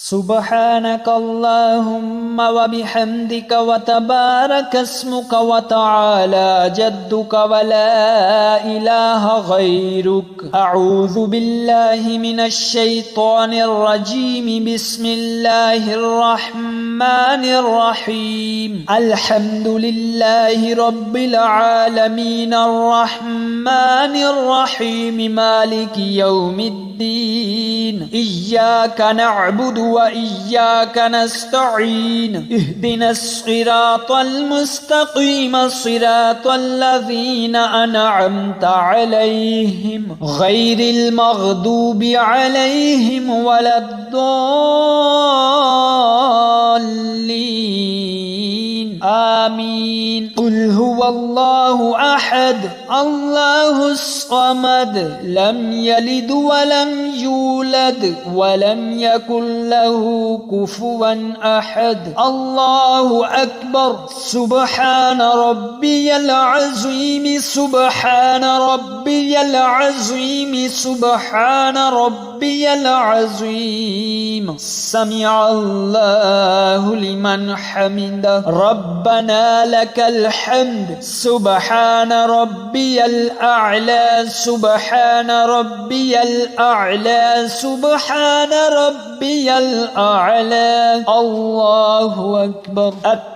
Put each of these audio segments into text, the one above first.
سبحانك اللهم وبحمدك وتبارك اسمك وتعالى جدك ولا إله غيرك. أعوذ بالله من الشيطان الرجيم. بسم الله الرحمن الرحيم. الحمد لله رب العالمين الرحمن الرحيم مالك يوم الدين. إياك نعبد وإياك نستعين. اهدنا الصراط المستقيم صراط الذين أنعمت عليهم غير المغضوب عليهم ولا الضالين. آمين. قل هو الله أحد الله الصمد لم يلد ولم يولد ولم يكن له كفوا أحد. الله أكبر. سبحان ربي العظيم سبحان ربي العظيم سبحان ربي العظيم. سمع الله لمن حمده. ربنا لك الحمد. سبحان ربي الأعلى سبحان ربي الأعلى سبحان ربي الأعلى. الله أكبر.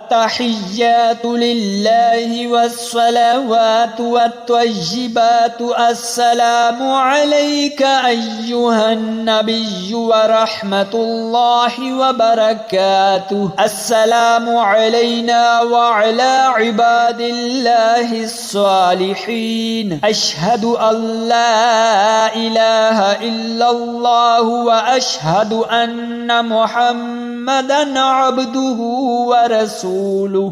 التحيات لله والصلوات والطيبات. السلام عليك أيها النبي ورحمة الله وبركاته. السلام علينا وعلى عباد الله الصالحين. أشهد أن لا إله إلا الله وأشهد أن محمدا عبده ورسوله.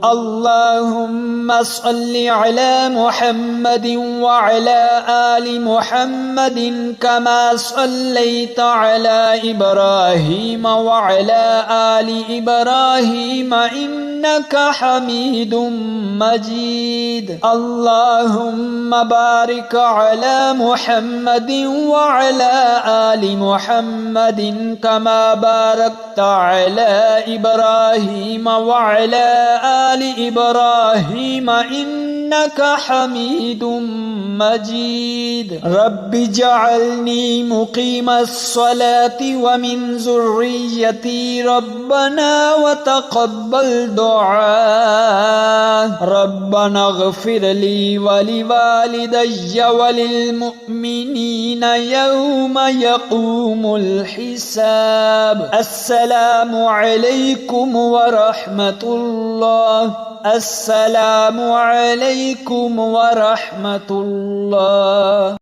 اللهم صل على محمد وعلى آل محمد كما صليت على إبراهيم وعلى آل إبراهيم إنك حميد مجيد. اللهم بارك على محمد وعلى آل محمد كما باركت على إبراهيم وعلى آل إبراهيم إنك حميد مجيد. رب اجعلني مقيم الصلاة ومن ذريتي ربنا وتقبل دعاء. ربنا اغفر لي ولوالدي وللمؤمنين يوم يقوم الحساب. السلام عليكم ورحمة الله. السلام عليكم ورحمة الله.